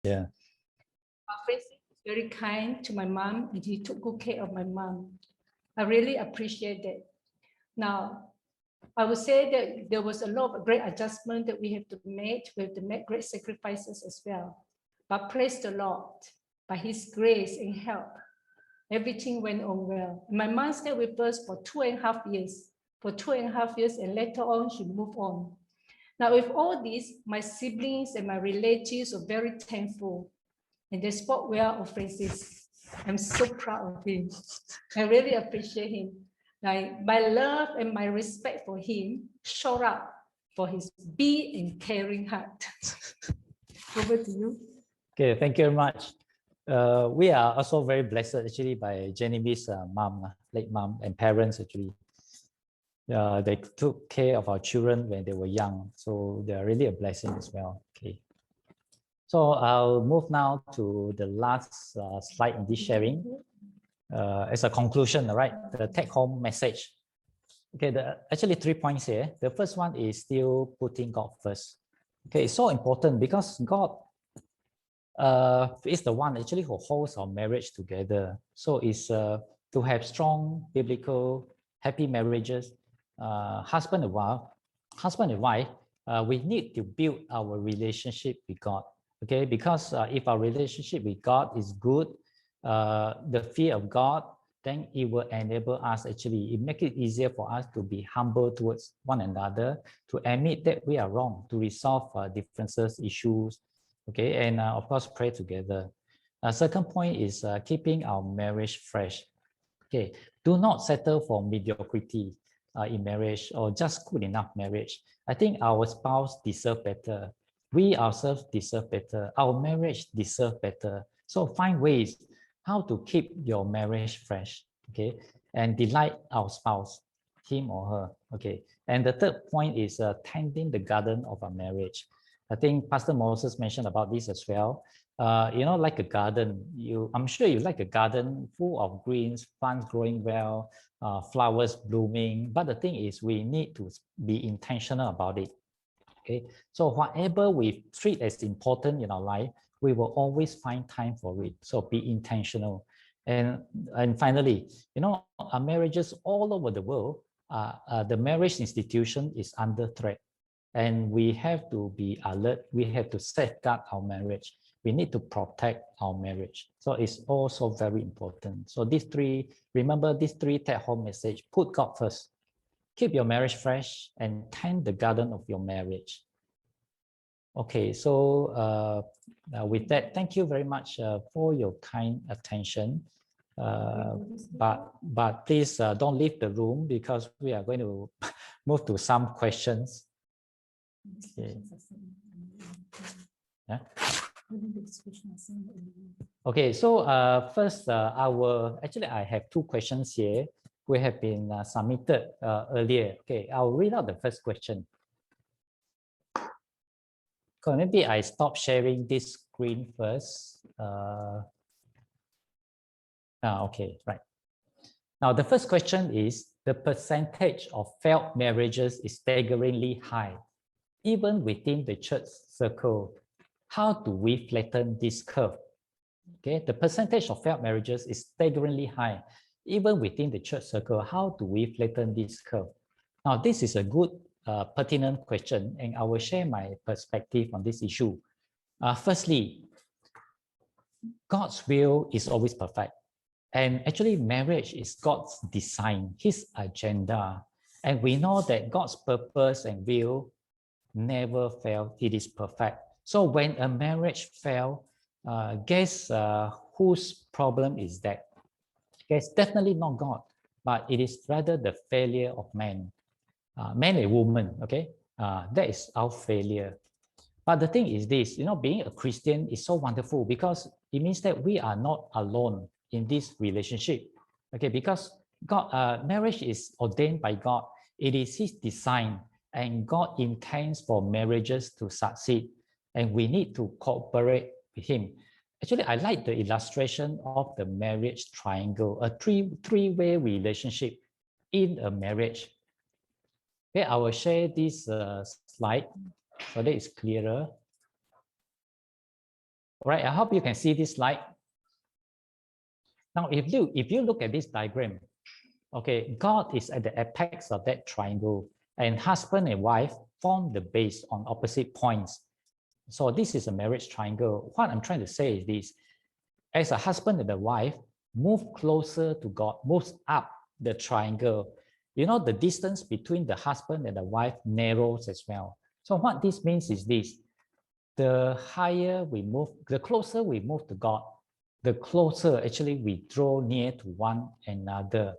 Yeah. Francis is very kind to my mom, and he took good care of my mom. I really appreciate that. Now, I would say that there was a lot of great adjustment that we have to make. We have to make great sacrifices as well. But praise the Lord, by His grace and help, everything went on well. My mom stayed with us for 2.5 years. For 2.5 years, and later on, she moved on. Now, with all this, my siblings and my relatives are very thankful, and they spoke well of Francis. I'm so proud of him. I really appreciate him. Like, my love and my respect for him showed up for his big and caring heart. Over to you. Okay, thank you very much. We are also very blessed actually by Genevieve's mom, late mom, and parents actually. They took care of our children when they were young, so they are really a blessing as well. Okay. So I'll move now to the last slide in this sharing. As a conclusion, right? The take-home message. Okay, actually 3 points here. The first one is still putting God first. Okay, it's so important because God is the one actually who holds our marriage together. So it's to have strong, biblical, happy marriages. Husband and wife, we need to build our relationship with God. Okay, because if our relationship with God is good, the fear of God, then it will enable us actually, it make it easier for us to be humble towards one another, to admit that we are wrong, to resolve differences, issues, okay, and of course pray together. Second point is keeping our marriage fresh. Okay, do not settle for mediocrity in marriage or just good enough marriage. I think our spouse deserve better. We ourselves deserve better. Our marriage deserve better. So find ways how to keep your marriage fresh, okay, and delight our spouse, him or her, okay. And the third point is tending the garden of our marriage. I think Pastor Moses mentioned about this as well. Like a garden, I'm sure you like a garden full of greens, plants growing well, flowers blooming. But the thing is, we need to be intentional about it. Okay, so whatever we treat as important in our life, we will always find time for it. So be intentional. And finally, our marriages all over the world, the marriage institution is under threat. And we have to be alert. We have to safeguard our marriage. We need to protect our marriage. So it's also very important. So remember these three take-home message: put God first, keep your marriage fresh, and tend the garden of your marriage. Okay, so with that, thank you very much for your kind attention. But please don't leave the room because we are going to move to some questions. Okay. Yeah. Okay, so first, I have 2 questions here. We have been submitted earlier. Okay, I'll read out the first question. So maybe I stop sharing this screen first. Okay, right. Now, the first question is, the percentage of failed marriages is staggeringly high, even within the church circle. How do we flatten this curve? Okay, the percentage of failed marriages is staggeringly high, even within the church circle. How do we flatten this curve? Now, this is a good, pertinent question, and I will share my perspective on this issue. Firstly, God's will is always perfect. And actually, marriage is God's design, His agenda. And we know that God's purpose and will never fail. It is perfect. So when a marriage fails, guess whose problem is that? It's definitely not God, but it is rather the failure of man. Man and woman, okay? That is our failure. But the thing is this, being a Christian is so wonderful because it means that we are not alone in this relationship, okay? Because God, marriage is ordained by God. It is His design, and God intends for marriages to succeed, and we need to cooperate with Him. Actually, I like the illustration of the marriage triangle, a three-way relationship in a marriage. Okay, I will share this slide so that it's clearer. All right, I hope you can see this slide. Now, if you look at this diagram, okay, God is at the apex of that triangle, and husband and wife form the base on opposite points. So this is a marriage triangle. What I'm trying to say is this: as a husband and a wife move closer to God, moves up the triangle, you know, the distance between the husband and the wife narrows as well. So what this means is this: the higher we move, the closer we move to God, the closer actually we draw near to one another.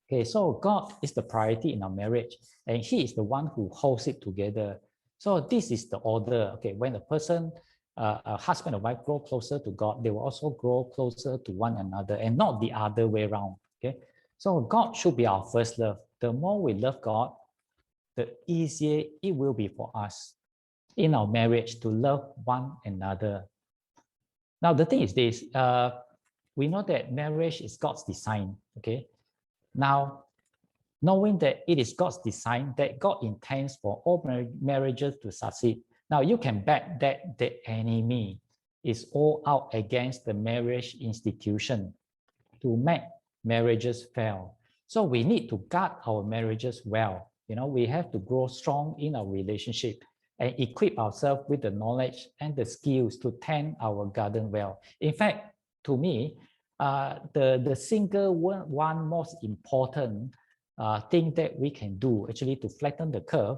Okay, so God is the priority in our marriage, and He is the one who holds it together. So this is the order. Okay, when a husband and wife grow closer to God, they will also grow closer to one another, and not the other way around. Okay, so God should be our first love. The more we love God, the easier it will be for us in our marriage to love one another. Now, the thing is this: we know that marriage is God's design. Okay, now, knowing that it is God's design, that God intends for all marriages to succeed. Now, you can bet that the enemy is all out against the marriage institution to make marriages fail. So we need to guard our marriages well. You know, we have to grow strong in our relationship and equip ourselves with the knowledge and the skills to tend our garden well. In fact, to me, the single one most important thing that we can do actually to flatten the curve,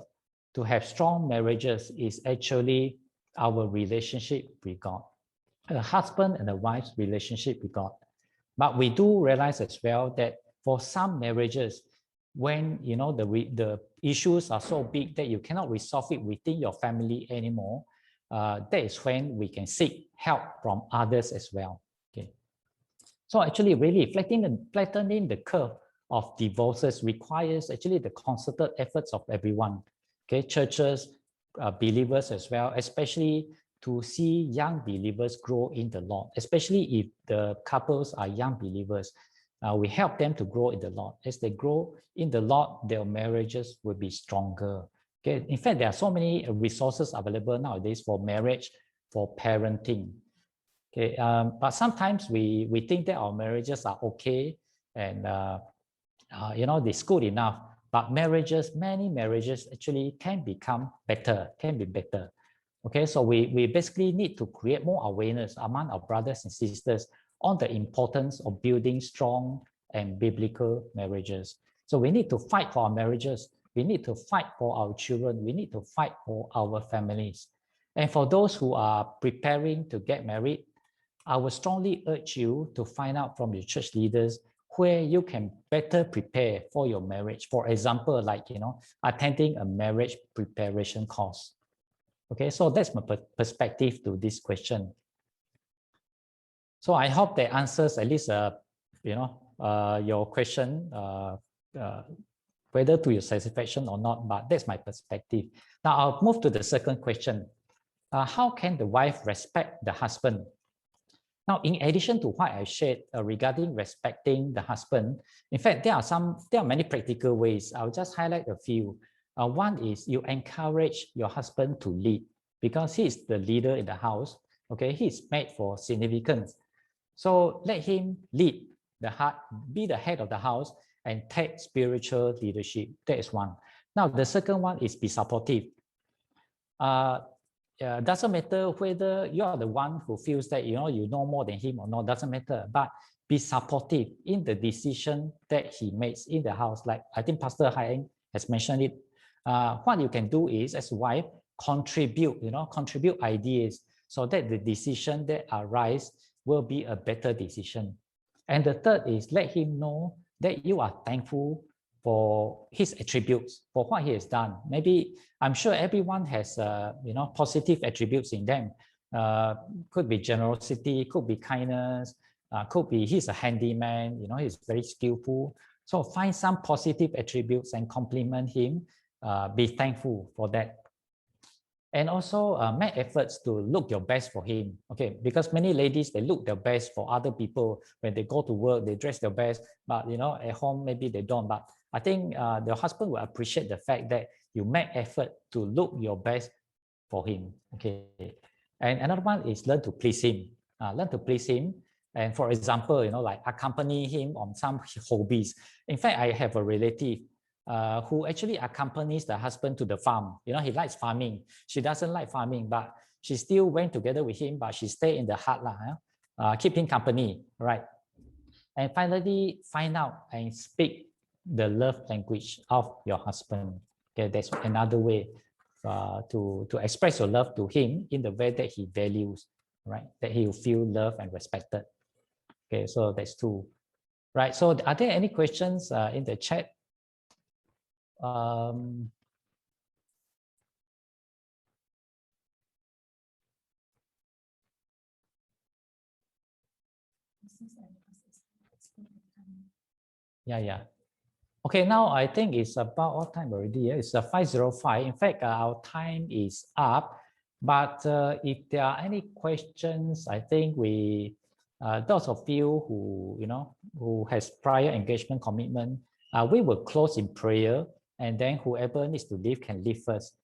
to have strong marriages, is actually our relationship with God, a husband and a wife's relationship with God. But we do realize as well that for some marriages, when you know the issues are so big that you cannot resolve it within your family anymore, that is when we can seek help from others as well. Okay, so actually, really flattening the curve of divorces requires actually the concerted efforts of everyone. Okay, churches, believers as well, especially to see young believers grow in the Lord, especially if the couples are young believers. We help them to grow in the Lord. As they grow in the Lord, their marriages will be stronger. Okay, in fact, there are so many resources available nowadays for marriage, for parenting. Okay, but sometimes we think that our marriages are okay and you know, it's good enough. But many marriages actually can become better, can be better. Okay, so we basically need to create more awareness among our brothers and sisters on the importance of building strong and biblical marriages. So we need to fight for our marriages. We need to fight for our children. We need to fight for our families. And for those who are preparing to get married, I would strongly urge you to find out from your church leaders where you can better prepare for your marriage. For example, like, you know, attending a marriage preparation course. Okay, so that's my perspective to this question. So I hope that answers at least, you know, your question, whether to your satisfaction or not, but that's my perspective. Now I'll move to the second question. How can the wife respect the husband? Now, in addition to what I shared regarding respecting the husband, in fact, there are many practical ways. I'll just highlight a few. One is you encourage your husband to lead because he is the leader in the house. Okay, he's made for significance. So let him lead the heart, be the head of the house, and take spiritual leadership. That is one. Now, the second one is be supportive. Doesn't matter whether you are the one who feels that you know more than him or not, doesn't matter, but be supportive in the decision that he makes in the house. Like I think Pastor Hai has mentioned it. What you can do is, as a wife, contribute ideas so that the decision that arise will be a better decision. And the third is let him know that you are thankful for his attributes, for what he has done. Maybe I'm sure everyone has positive attributes in them. Could be generosity, could be kindness, could be he's a handyman, he's very skillful. So find some positive attributes and compliment him. Be thankful for that. And also make efforts to look your best for him. Okay, because many ladies, they look their best for other people. When they go to work, they dress their best, but at home maybe they don't. But I think the husband will appreciate the fact that you make effort to look your best for him. Okay. And another one is learn to please him. Learn to please him. And for example, like accompany him on some hobbies. In fact, I have a relative who actually accompanies the husband to the farm. He likes farming. She doesn't like farming, but she still went together with him, but she stayed in the hut, keep him company, right? And finally, find out and speak the love language of your husband. Okay, that's another way to express your love to him in the way that he values, right? That he will feel loved and respected. Okay, so that's two. Right, so are there any questions in the chat? Yeah. Okay, now I think it's about what time already? It's 5:05. In fact, our time is up. But if there are any questions, I think those of you who has prior engagement commitment, we will close in prayer, and then whoever needs to leave can leave first.